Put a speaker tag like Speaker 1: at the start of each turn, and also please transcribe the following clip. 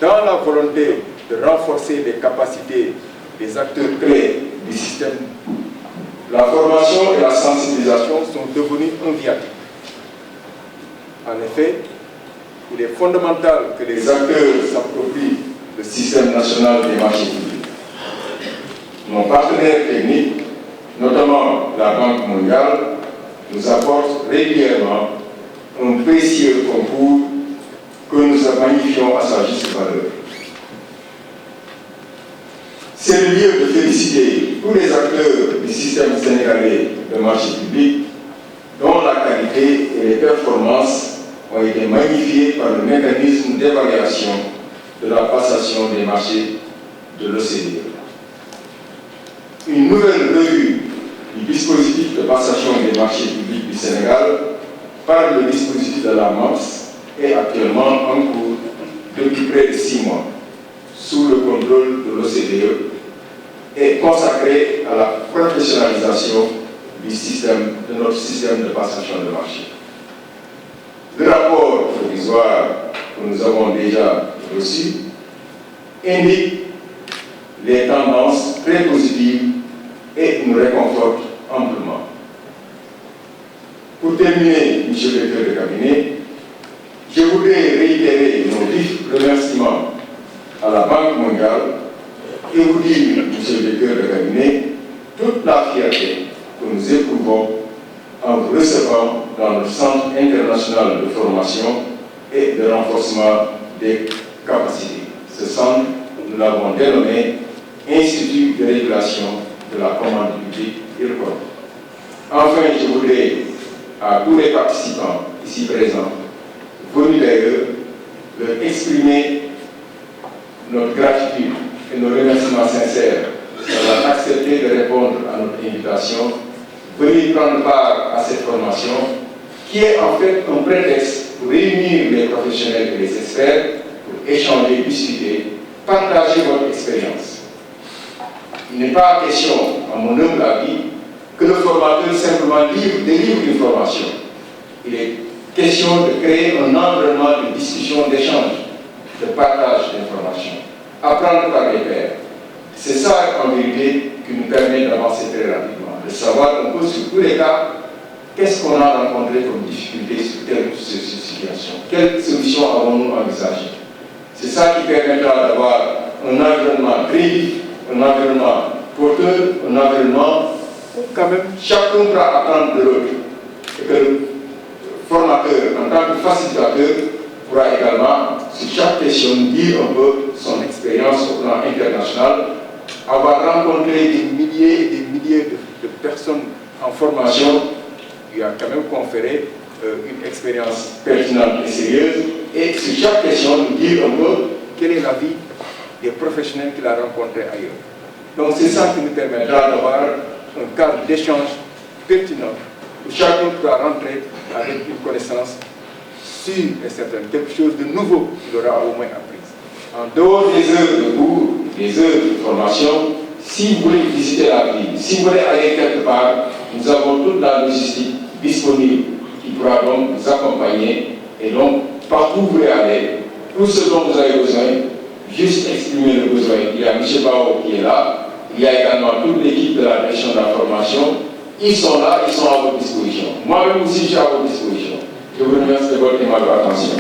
Speaker 1: dans la volonté de renforcer les capacités des acteurs clés du système, la formation et la sensibilisation sont devenues un viatique. En effet, il est fondamental que les acteurs s'approprient le système national des marchés publics. Nos partenaires techniques, notamment la Banque mondiale, nous apportent régulièrement un précieux concours que nous magnifions à sa juste valeur. C'est le lieu de féliciter tous les acteurs du système sénégalais de marché public dont la qualité et les performances ont été magnifiées par le mécanisme d'évaluation de la passation des marchés de l'OCDE. Une nouvelle revue du dispositif de passation des marchés publics du Sénégal par le dispositif de la MAPS est actuellement en cours depuis près de 6 mois, sous le contrôle de l'OCDE, et consacrée à la professionnalisation de notre système de passation de marché. Le rapport provisoire que nous avons déjà reçu indique les tendances très positives et nous réconforte amplement. Pour terminer, M. le directeur de cabinet, je voudrais réitérer nos vifs remerciements à la Banque mondiale et vous dire, M. le directeur de cabinet, toute la fierté que nous éprouvons en vous recevant dans le Centre international de formation et de renforcement des capacités. Ce centre, nous l'avons dénommé Institut de régulation de la commande publique IRCOM. Enfin, je voudrais à tous les participants ici présents, venus d'ailleurs, leur exprimer notre gratitude et nos remerciements sincères d'avoir accepté de répondre à notre invitation, venir prendre part à cette formation qui est en fait un prétexte pour réunir les professionnels et les experts pour échanger, discuter, partager votre expérience. Il n'est pas question, à mon humble avis, que le formateur simplement délivre une formation. Il est question de créer un environnement de discussion, d'échange, de partage d'informations. Apprendre par les pairs. C'est ça, en vérité, qui nous permet d'avancer très rapidement. De savoir un peu sur tous les cas, qu'est-ce qu'on a rencontré comme difficulté sur telle situation. Quelles solutions avons-nous envisagées. C'est ça qui permettra d'avoir un environnement très vif, un environnement porteur, un environnement où quand même chacun pourra apprendre de l'autre. Et que le formateur, en tant que facilitateur, pourra également, sur chaque question, dire un peu son expérience au plan international, avoir rencontré des milliers et des milliers de personnes en formation, lui a quand même conféré une expérience pertinente et sérieuse, et sur chaque question, nous dire un peu quel est l'avis des professionnels qu'il a rencontrés ailleurs. Donc c'est ça qui nous permettra d'avoir un cadre d'échange pertinent, où chacun pourra rentrer avec une connaissance sûre et certaine, quelque chose de nouveau qu'il aura au moins appris. En dehors des heures de cours, des heures de formation, si vous voulez visiter la ville, si vous voulez aller quelque part, nous avons toute la logistique disponible qui pourra donc vous accompagner. Et donc, partout où vous voulez aller, tout ce dont vous avez besoin, juste exprimer le besoin. Il y a M. Bao qui est là, il y a également toute l'équipe de la direction de la formation. Ils sont là, ils sont à votre disposition. Moi-même aussi, je suis à votre disposition. Je vous remercie de votre aimable attention.